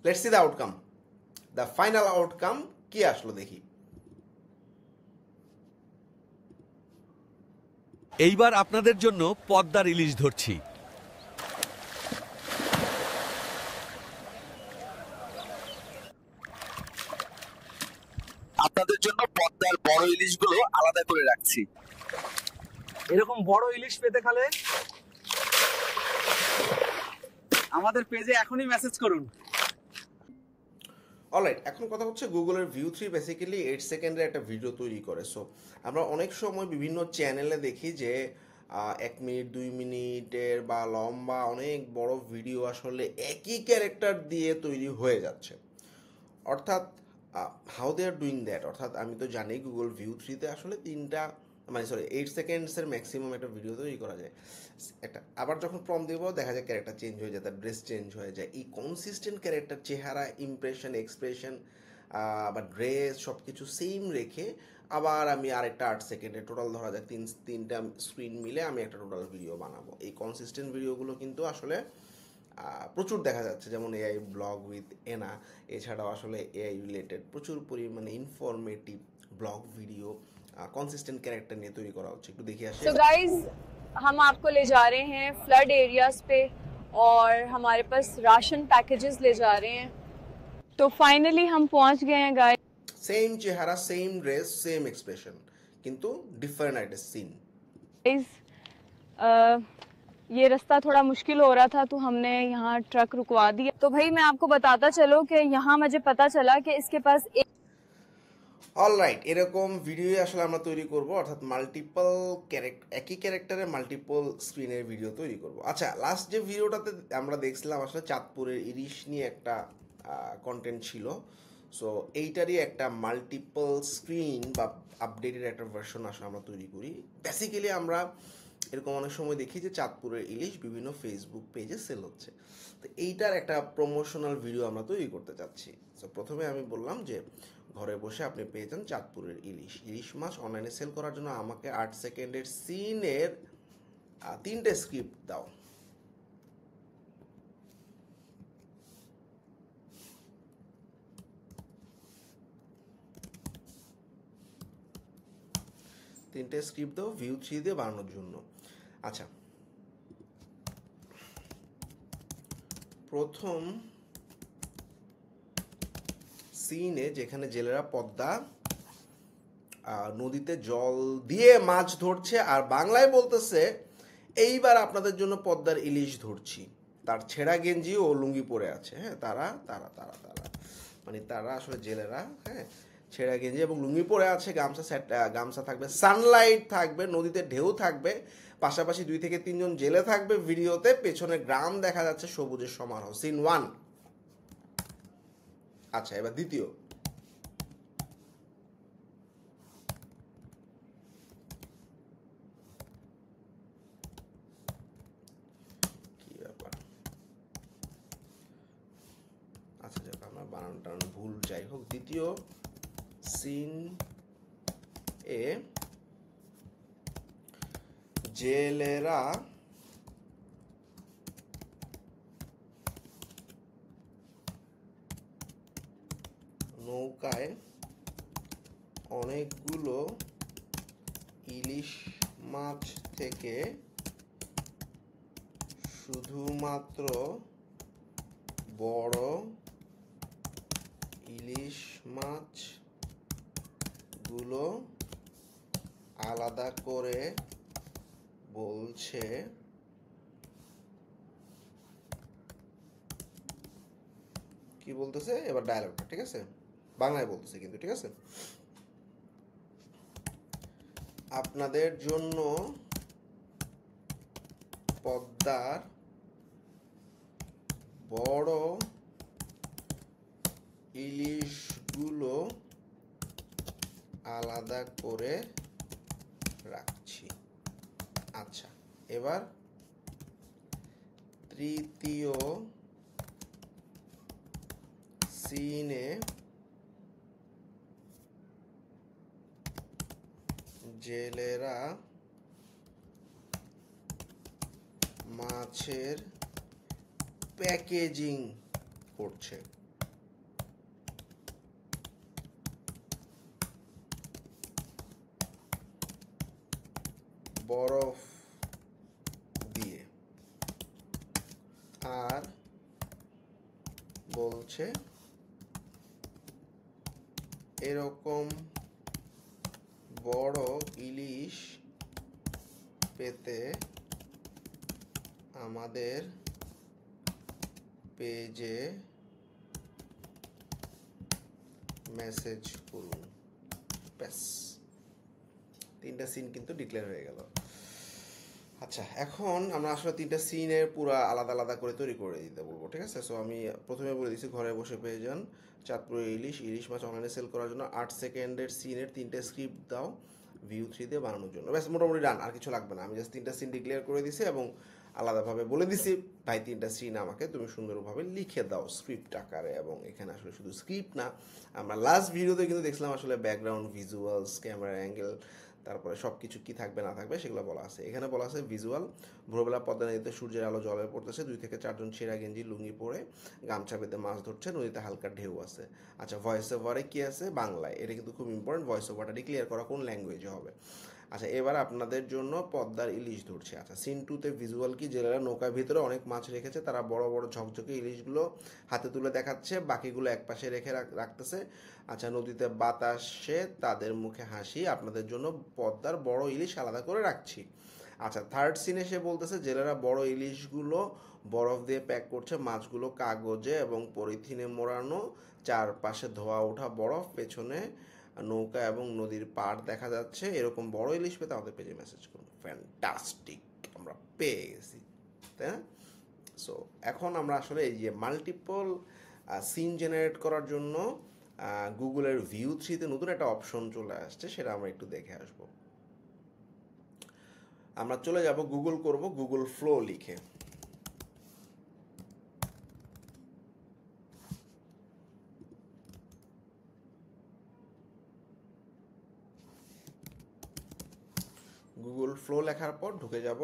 Let's see the outcome, the final outcome কি আসলো দেখি। এইবার আপনাদের জন্য পদ্মার ইলিশ ধরছি। আপনাদের জন্য পদ্মার বড় ইলিশগুলো আলাদা করে রাখছি। এরকম বড় ইলিশ পেতে গেলে আমাদের পেজে এখনই মেসেজ করুন। অলরাইট, এখন কথা হচ্ছে গুগলের ভিউ 3 বেসিক্যালি 8 সেকেন্ডের একটা ভিডিও তৈরি করে। সো আমরা অনেক সময় বিভিন্ন চ্যানেলে দেখি যে 1 মিনিট 2 মিনিটের বা লম্বা অনেক বড় ভিডিও আসলে একই ক্যারেক্টার দিয়ে তৈরি হয়ে যাচ্ছে। অর্থাৎ how they are doing that, অর্থাৎ আমি তো জানি গুগল ভিউ 3-তে আসলে 8 সেকেন্ডসের ম্যাক্সিমাম একটা ভিডিও তৈরি করা যায়। একটা আবার যখন প্রম্পট দিব দেখা যায় ক্যারেক্টার চেঞ্জ হয়ে যায়, তার ড্রেস চেঞ্জ হয়ে যায়। এই কনসিস্টেন্ট ক্যারেক্টার, চেহারা, ইমপ্রেশন, এক্সপ্রেশন বা ড্রেস সব কিছু সেম রেখে আবার আমি আরেকটা 8 সেকেন্ডে টোটাল ধরা যায় তিনটা স্ক্রিন মিলে আমি একটা টোটাল ভিডিও বানাবো। এই কনসিস্টেন্ট ভিডিওগুলো কিন্তু আসলে প্রচুর দেখা যাচ্ছে, যেমন এআই ব্লগ উইথ এনা, এছাড়াও আসলে এআই রিলেটেড প্রচুর পরিমাণে informative blog video consistent character নিয়ে তৈরি করা হচ্ছে। একটু দেখে আসি। So guys, हम आपको ले जा रहे हैं फ्लड एरियाज पे और हमारे पास राशन पैकेजेस ले जा रहे हैं। तो फाइनली हम पहुंच गए हैं गाइस। সেম চেহারা, সেম ড্রেস, সেম এক্সপ্রেশন, কিন্তু ডিফারেন্ট একটা সিন। ये रास्ता थोड़ा मुश्किल हो रहा था तो हमने यहाँ ट्रक रुकवा दिया। तो भाई मैं आपको बताता चलो कि यहाँ मुझे पता चला कि इसके पास অলরাইট, এরকম ভিডিও আসলে আমরা তৈরি করব, অর্থাৎ মাল্টিপল একই ক্যারেক্টারে মাল্টিপল স্ক্রিনের ভিডিও তৈরি করব। আচ্ছা, লাস্ট যে ভিডিওটাতে আমরা দেখছিলাম আসলে চাঁদপুরের ইলিশ নিয়ে একটা কন্টেন্ট ছিল। সো এইটারই একটা মাল্টিপল স্ক্রিন বা আপডেটেড একটা ভার্সন আসলে আমরা তৈরি করি। বেসিক্যালি আমরা এরকম অনেক সময় দেখি যে চাঁদপুরের ইলিশ বিভিন্ন ফেসবুক পেজে সেল হচ্ছে। তো এইটার একটা প্রমোশনাল ভিডিও আমরা তৈরি করতে চাচ্ছি। সো প্রথমে আমি বললাম যে ঘরে বসে আপনি পেয়ে যান চাঁদপুরের ইলিশ মাছ অনলাইনে সেল করার জন্য আমাকে 8 সেকেন্ডের সিনের 3টে স্ক্রিপ্ট দাও। তিনটে স্ক্রিপ্ট দাও ভিউ 3 দিয়ে বানানোর জন্য। আচ্ছা, প্রথম সিনে যেখানে জেলেরা পদ্মা নদীতে জল দিয়ে মাছ ধরছে আর বাংলায় বলতেছে এইবার আপনাদের জন্য পদ্মার ইলিশ ধরছি, তার ছেঁড়া গেঞ্জি ও লুঙ্গি পরে আছে। হ্যাঁ, তারা তারা তারা তারা মানে তারা আসলে জেলেরা। হ্যাঁ, ছেঁড়া গেঞ্জি এবং লুঙ্গি পরে আছে, গামছা থাকবে, সানলাইট থাকবে, নদীতে ঢেউ থাকবে, পাশাপাশি 2 থেকে 3 জন জেলে থাকবে ভিডিওতে, পেছনে গ্রাম দেখা যাচ্ছে, সবুজের সমারোহ। সিন 1। আচ্ছা, এবার দ্বিতীয়। কি ব্যাপার, আচ্ছা যাক, আমার বানানটা ভুল, যাই হোক। দ্বিতীয় সিন এ জেলেরা নৌকায় অনেকগুলো ইলিশ মাছ থেকে শুধুমাত্র বড় ইলিশ মাছগুলো আলাদা করে বলছে কি বলতেছে এবার ডায়লগটা, ঠিক আছে, বাংলায় বলতেছে কিন্তু, ঠিক আছে। আপনাদের জন্য পদ্মার বড় ইলিশগুলো আলাদা করে রাখছি। আচ্ছা, এবার তৃতীয় সিনে জেলেরা মাছের প্যাকেজিং করছে। বরফ দিয়ে। আর বলছে এরকম বড় ইলিশ পেতে আমাদের পেজে মেসেজ করুন। ব্যাস, 3টা সিন কিন্তু ডিক্লেয়ার হয়ে গেল। আচ্ছা, এখন আমরা আসলে 3টা সিনের পুরো আলাদা আলাদা করে তৈরি করে দিতে বলবো, ঠিক আছে? সো আমি প্রথমে বলে দিচ্ছি, ঘরে বসে পেয়ে যান চাঁদপুরের ইলিশ মাছ অনলাইনে সেল করার জন্য 8 সেকেন্ডের সিনের 3টে স্ক্রিপ্ট দাও ভিউ 3 দিয়ে বানানোর জন্য। ব্যাস, মোটামুটি ডান, আর কিছু লাগবে না। আমি জাস্ট 3টা সিন ডিক্লেয়ার করে দিছি এবং আলাদাভাবে বলে দিছি, ভাই 3টা সিন আমাকে তুমি সুন্দরভাবে লিখে দাও স্ক্রিপ্ট আকারে। এবং এখানে আসলে শুধু স্ক্রিপ্ট না, আমরা লাস্ট ভিডিওতে কিন্তু দেখছিলাম আসলে ব্যাকগ্রাউন্ড, ভিজুয়ালস, ক্যামেরা অ্যাঙ্গেল, তারপরে সব কিছু কী থাকবে না থাকবে সেগুলো বলা আছে। এখানে বলা আছে ভিজুয়াল, ভোরবেলা পদ্মা নদীতে সূর্যের আলো জলে পড়তেছে, 2 থেকে 4 জন ছেঁড়া গেঞ্জি লুঙ্গি পরে গামছা বেঁধে মাছ ধরছে, নদীতে হালকা ঢেউ আছে। আচ্ছা, ভয়েস ওভারে কী আছে? বাংলায়। এটা কিন্তু খুব ইম্পর্টেন্ট, ভয়েস ওভারটা ডিক্লিয়ার করা কোন ল্যাঙ্গুয়েজে হবে। আচ্ছা, এবার আপনাদের জন্য পদ্মার ইলিশ ধরছে। আচ্ছা, সিন 2তে ভিজুয়াল কি? জেলেরা নৌকার ভিতরে অনেক মাছ রেখেছে, তারা বড় বড় ঝকঝকে ইলিশগুলো হাতে তুলে দেখাচ্ছে, বাকিগুলো একপাশে রেখে রাখতেছে। আচ্ছা, নদীতে বাতাসে তাদের মুখে হাসি, আপনাদের জন্য পদ্মার বড় ইলিশ আলাদা করে রাখছি। আচ্ছা, থার্ড সিনে সে বলতেছে জেলেরা বড় ইলিশগুলো বরফ দিয়ে প্যাক করছে, মাছগুলো কাগজে এবং পলিথিনে মোড়ানো, চারপাশে ধোয়া ওঠা বরফ, পেছনে নৌকা এবং নদীর পাড় দেখা যাচ্ছে। এরকম বড় ইলিশ পেতে আমাদের পেজে মেসেজ করুন। ফ্যান্টাস্টিক, আমরা পেয়ে গেছি, তাই না? সো এখন আমরা আসলে এই যে মাল্টিপল সিন জেনারেট করার জন্য গুগলের ভিউ 3তে নতুন একটা অপশন চলে আসছে, সেটা আমরা একটু দেখে আসব। আমরা চলে যাব, গুগল করব, গুগল ফ্লো লিখে। গুগল ফ্লো লেখার পর ঢুকে যাব,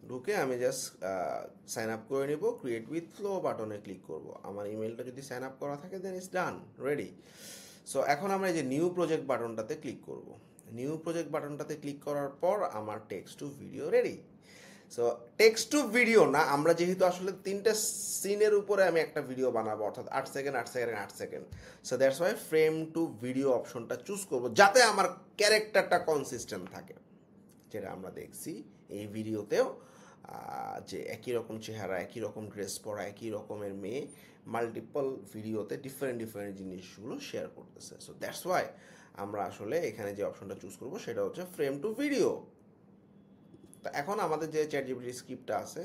ঢুকে আমি জাস্ট সাইন আপ করে নিব, ক্রিয়েট উইথ ফ্লো বাটনে ক্লিক করব। আমার ইমেলটা যদি সাইন আপ করা থাকে দেন ইটস ডান, রেডি। সো এখন আমরা এই যে নিউ প্রজেক্ট বাটনটাতে ক্লিক করব। নিউ প্রজেক্ট বাটনটাতে ক্লিক করার পর আমার text to video ready. So text to video না, আমরা যেহেতু আসলে 3টা সিনের উপরে আমি একটা ভিডিও বানাবো, অর্থাৎ 8 second 8 second 8 second. So that's why frame to video অপশনটা চুজ করব, যাতে আমার ক্যারেক্টারটা কনসিস্টেন্ট থাকে, যেটা আমরা দেখছি এই ভিডিওতেও, যে একই রকম চেহারা, একই রকম ড্রেস পরা, একই রকমের মেয়ে মাল্টিপল ভিডিওতে ডিফারেন্ট ডিফারেন্ট জিনিসগুলো শেয়ার করতেছে। সো দ্যাটস ওয়াই আমরা আসলে এখানে যে অপশনটা চুজ করব সেটা হচ্ছে ফ্রেম টু ভিডিও। তো এখন আমাদের যে চ্যাটজিপিটি স্ক্রিপ্টটা আছে,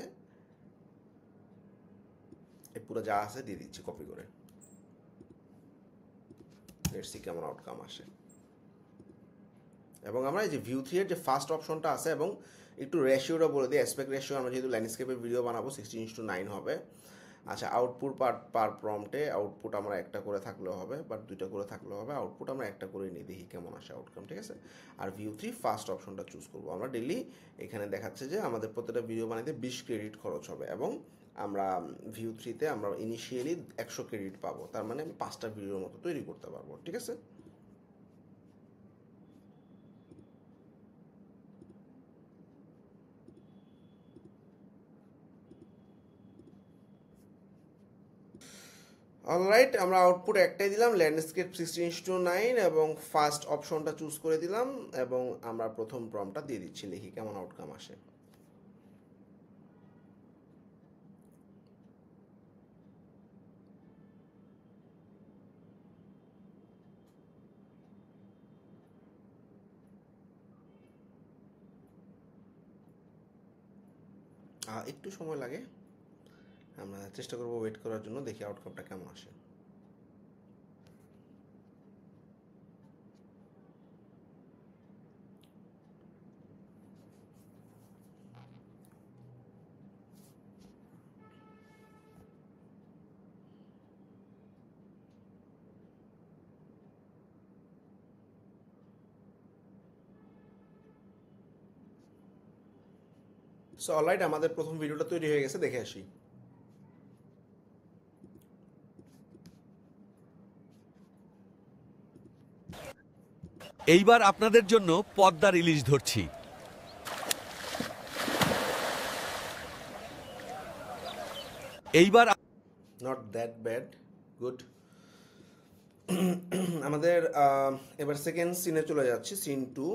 এই পুরো যা আছে দিয়ে দিচ্ছি কপি করে। লেটস সি কেমন আউটকাম আসে। এবং আমরা এই যে ভিউ 3 এর যে ফার্স্ট অপশনটা আছে, এবং একটু রেশিওটা বলে দিই, অ্যাসপেক্ট রেশিও আমরা যেহেতু ল্যান্ডস্কেপের ভিডিও বানাবো 16:9 হবে। আচ্ছা, আউটপুট পার প্রম্পটে আউটপুট আমরা একটা করে থাকলেও হবে, বাট 2টা করে থাকলেও হবে। আউটপুট আমরা একটা করে নিয়ে দেখি কেমন আসে আউটকাম, ঠিক আছে? আর ভিউ 3 ফার্স্ট অপশনটা চুজ করবো আমরা। ডেইলি এখানে দেখাচ্ছে যে আমাদের প্রত্যেকটা ভিডিও বানাতে 20 ক্রেডিট খরচ হবে, এবং আমরা ভিউ 3তে আমরা ইনিশিয়ালি 100 ক্রেডিট পাবো। তার মানে আমি 5টা ভিডিওর মতো তৈরি করতে পারবো, ঠিক আছে? অলরাইট, আমরা আউটপুট একটাই দিলাম, ল্যান্ডস্কেপ 16:9, এবং ফার্স্ট অপশনটা চুজ করে দিলাম, এবং আমরা প্রথম প্রম্পটটা দিয়ে দিচ্ছি, দেখি কেমন আউটকাম আসে। একটু সময় লাগে, আমরা চেষ্টা করবো ওয়েট করার জন্য, দেখি আউটকামটা কেমন আসে। সো অলরাইট, আমাদের প্রথম ভিডিওটা তৈরি হয়ে গেছে, দেখে আসি। এইবার আপনাদের জন্য পদ্মার ইলিশ ধরছি। এইবার নট দ্যাট ব্যাড, গুড। আমাদের এবার সেকেন্ড সিনে চলে যাচ্ছি, সিন 2।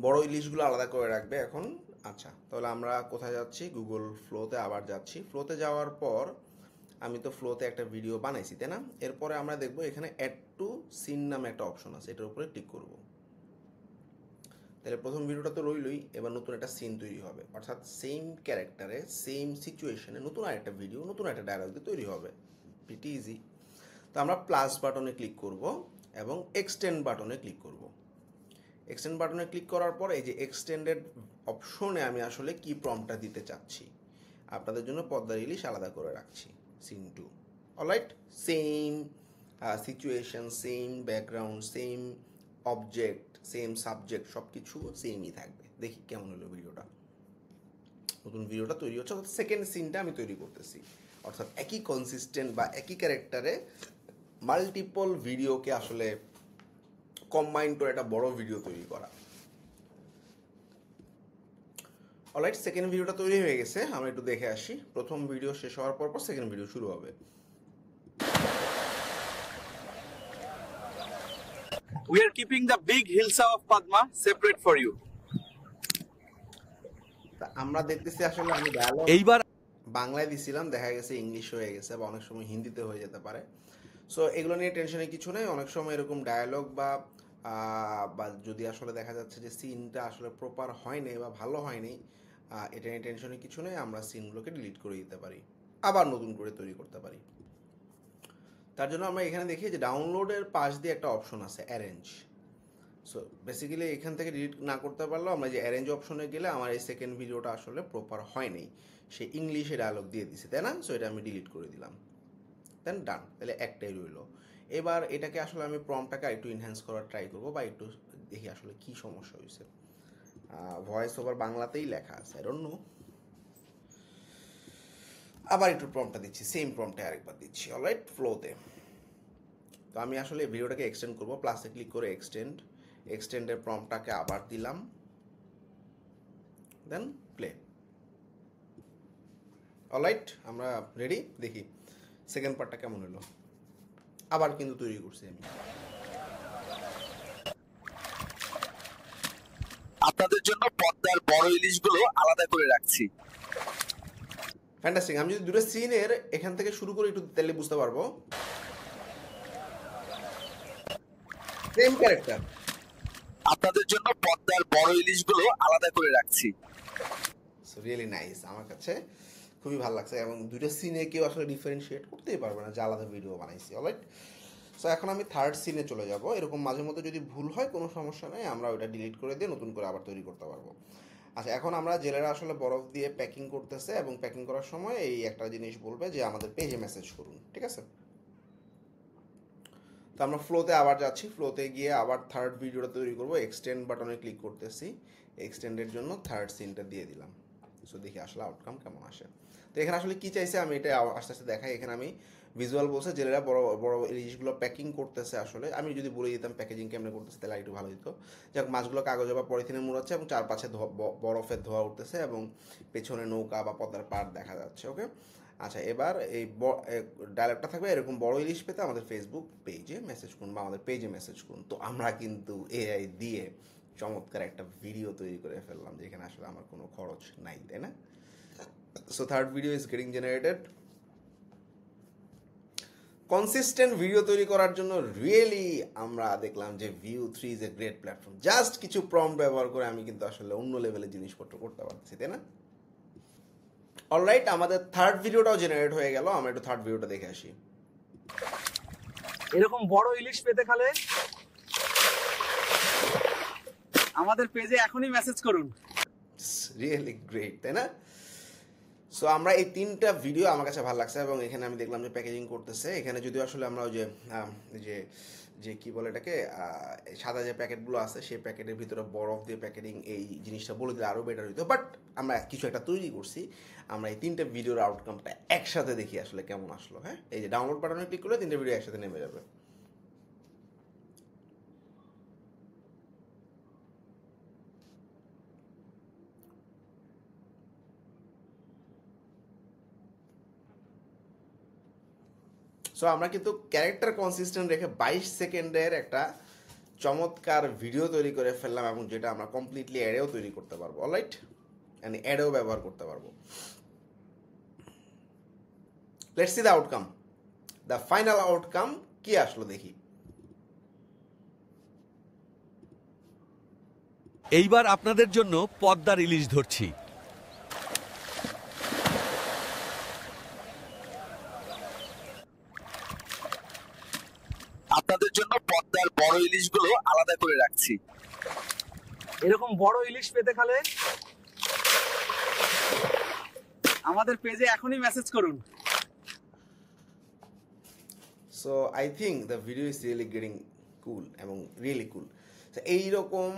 বড় ইলিশগুলো আলাদা করে রাখবে এখন। আচ্ছা, তাহলে আমরা কোথায় যাচ্ছি? গুগল ফ্লোতে আবার যাচ্ছি। ফ্লোতে যাওয়ার পর আমি তো ফ্লোতে একটা ভিডিও বানাইছি, তাই না? এরপরে আমরা দেখবো এখানে অ্যাড টু সিন নামে একটা অপশন আছে, এটার উপরে ক্লিক করব। তাহলে প্রথম ভিডিওটা তো রইলই, এবার নতুন একটা সিন তৈরি হবে, অর্থাৎ সেম ক্যারেক্টারে সেম সিচুয়েশনে নতুন আরেকটা ভিডিও, নতুন একটা ডায়লগ দিয়ে তৈরি হবে। Pretty easy. তো আমরা প্লাস বাটনে ক্লিক করব এবং এক্সটেন্ড বাটনে ক্লিক করব। এক্সটেন্ড বাটনে ক্লিক করার পর এই যে এক্সটেন্ডেড অপশনে আমি আসলে কি প্রম্পটটা দিতে চাচ্ছি, আপনাদের জন্য পদ্মার ইলিশ আলাদা করে রাখছি, scene 2। Alright, same situation, same background, same object, same subject, সব কিছু সেমই থাকবে। দেখি কেমন হলো ভিডিওটা। নতুন ভিডিওটা তৈরি হচ্ছে, অর্থাৎ সেকেন্ড সিনটা আমি তৈরি করতেছি, অর্থাৎ একই কনসিস্টেন্ট বা একই ক্যারেক্টারে মাল্টিপল ভিডিওকে আসলে কম্বাইন করে একটা বড় ভিডিও তৈরি করা। অলরাইট, সেকেন্ড ভিডিওটা তৈরি হয়ে গেছে, আমরা একটু দেখে আসি। প্রথম ভিডিও শেষ হওয়ার পর সেকেন্ড ভিডিও শুরু হবে। we are keeping the big hilsa of Padma separate for you. তা আমরা দেখতেছি আসলে আমি ডায়ালগ এইবার বাংলায় দিছিলাম, দেখা গেছে ইংলিশ হয়ে গেছে বা অনেক সময় হিন্দিতে হয়ে যেতে পারে। সো এগুলো নিয়ে টেনশনের কিছু নেই। অনেক সময় এরকম ডায়ালগ বা যদি আসলে দেখা যাচ্ছে যে সিনটা আসলে প্রপার হয়নি বা ভালো হয়নি, এটা নিয়ে টেনশনের কিছু নেই, আমরা সিনগুলোকে ডিলিট করে দিতে পারি, আবার নতুন করে তৈরি করতে পারি। তার জন্য আমরা এখানে দেখি যে ডাউনলোডের পাশ দিয়ে একটা অপশন আছে, অ্যারেঞ্জ। সো বেসিক্যালি এখান থেকে ডিলিট না করতে পারলেও আমরা যে অ্যারেঞ্জ অপশনে গেলে আমার এই সেকেন্ড ভিডিওটা আসলে প্রপার হয়নি, সে ইংলিশে ডায়লগ দিয়ে দিছে, তাই না? সো এটা আমি ডিলিট করে দিলাম, দেন ডান। তাহলে একটাই রইলো। এবার এটাকে আসলে আমি প্রম্পটটাকে একটু ইনহ্যান্স করার ট্রাই করবো, বা একটু দেখি আসলে কি সমস্যা হয়েছে। ভয়েস ওভার বাংলাতেই লেখা আছে, আই ডোন্ট নো। আবার একটু প্রম্পটটা দিচ্ছি, সেম প্রম্পটে আরেকবার দিচ্ছি। অলরাইট, ফ্লোতে। তো আমি আসলে ভিডিওটাকে এক্সটেন্ড করবো, প্লাসে ক্লিক করে এক্সটেন্ডের প্রম্পটটাকে আবার দিলাম, দেন প্লে। অলরাইট, আমরা রেডি। দেখি সেকেন্ড পার্টটা কেমন হলো। আবার কিন্তু তৈরি করছি আমি। আপনাদের জন্য পদ্মার বড় ইলিশগুলো আলাদা করে রাখছি। ফ্যান্টাস্টিক। আমি যদি দুটো সিনের এখান থেকে শুরু করে একটু তাহলে বুঝতে পারবো। Same character. আপনাদের জন্য পদ্মার বড় ইলিশগুলো আলাদা করে রাখছি। রিয়েলি নাইস, আমার কাছে খুবই ভালো লাগছে। এবং দুটো সিনে কেউ আসলে ডিফারেন্সিয়েট করতেই পারবে না যে আলাদা ভিডিও বানাইছি। অলরাইট, সো এখন আমি থার্ড সিনে চলে যাব। এরকম মাঝে মধ্যে যদি ভুল হয় কোনো সমস্যা নেই, আমরা ওইটা ডিলিট করে দিয়ে নতুন করে আবার তৈরি করতে পারবো। আচ্ছা, এখন আমরা জেলেরা আসলে বরফ দিয়ে প্যাকিং করতেছে, এবং প্যাকিং করার সময় এই একটা জিনিস বলবে যে আমাদের পেজে মেসেজ করুন, ঠিক আছে? তো আমরা ফ্লোতে আবার যাচ্ছি, ফ্লোতে গিয়ে আবার থার্ড ভিডিওটা তৈরি করবো। এক্সটেন্ড বাটনে ক্লিক করতেছি, এক্সটেন্ডের জন্য থার্ড সিনটা দিয়ে দিলাম। সো দেখি আসলে আউটকাম কেমন আসে। তো এখানে আসলে কি চাইছে আমি এটা আস্তে আস্তে দেখাই। এখানে আমি ভিজুয়াল বলছে জেলেরা বড় বড় ইলিশগুলো প্যাকিং করতেছে। আসলে আমি যদি বলে দিতাম প্যাকেজিং কেমনে করতেছে তাহলে একটু ভালো হতো। যাক, মাছগুলো কাগজে বা পলিথিনে মুড়াচ্ছে এবং চারপাশে বরফের ধোয়া উঠতেছে এবং পেছনে নৌকা বা পদ্মার পাড় দেখা যাচ্ছে। ওকে, আচ্ছা, এবার এই ডায়লগটা থাকবে, এরকম বড় ইলিশ পেতে আমাদের ফেসবুক পেজে মেসেজ করুন বা আমাদের পেজে মেসেজ করুন। তো আমরা কিন্তু এআই দিয়ে চমৎকার একটা ভিডিও তৈরি করে ফেললাম, যেখানে আসলে আমার কোনো খরচ নাই, তাই না? So third video is getting generated. Consistent video তৈরি করার জন্য রিয়েলি আমরা দেখলাম যে View3 is a great platform. Just কিছু প্রম্পট ব্যবহার করে আমি কিন্তু আসলে অন্য লেভেলের জিনিসপত্র করতে পারতেছি, তাই না? অলরাইট, আমাদের থার্ড ভিডিওটাও জেনারেট হয়ে গেল। আমরা একটু থার্ড ভিডিওটা দেখে আসি। এরকম বড় ইলিশ পেতে হলে আমাদের পেজে এখনই মেসেজ করুন। রিয়েলি গ্রেট, তাই না? সো আমরা এই তিনটা ভিডিও আমার কাছে ভালো লাগছে, এবং এখানে আমি দেখলাম যে প্যাকেজিং করতেছে। এখানে যদিও আসলে আমরা ওই যে যে কি বলে এটাকে, সাদা যে প্যাকেটগুলো আছে সেই প্যাকেটের ভিতরে বরফ দিয়ে প্যাকেটিং, এই জিনিসটা বলে দিলে আরও বেটার হইতো। বাট আমরা কিছু একটা তৈরি করছি। আমরা এই তিনটে ভিডিওর আউটকামটা একসাথে দেখি আসলে কেমন আসলো। হ্যাঁ, এই যে ডাউনলোড বাটনে ক্লিক করলে তিনটে ভিডিও একসাথে নেমে যাবে। সো আমরা কিন্তু ক্যারেক্টার কনসিস্টেন্ট রেখে 22 সেকেন্ডের একটা চমৎকার ভিডিও তৈরি করে ফেললাম, এবং যেটা আমরা কমপ্লিটলি অ্যাডেও তৈরি করতে পারবো, অলরাইট, মানে অ্যাডেও ব্যবহার করতে পারবো। Let's see the outcome, the final outcome কি আসলো দেখি। এইবার আপনাদের জন্য পদ্মার ইলিশ ধরছি। আপনাদের জন্য পদ্মার বড় ইলিশগুলো আলাদা করে রাখছি। এরকম বড় ইলিশ পেতে গেলে আমাদের পেজে এখনই মেসেজ করুন। So I think the video is really getting cool এবং রিয়েলি কুল। এইরকম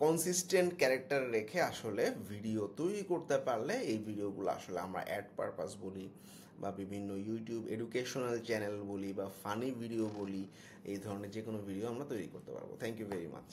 কনসিস্টেন্ট ক্যারেক্টার রেখে আসলে ভিডিও তৈরি করতে পারলে এই ভিডিওগুলো আসলে আমরা অ্যাড পারপাস বলি বা বিভিন্ন ইউটিউব এডুকেশনাল চ্যানেল বলি বা ফানি ভিডিও বলি, এই ধরনের যে কোনো ভিডিও আমরা তৈরি করতে পারবো। Thank you very much.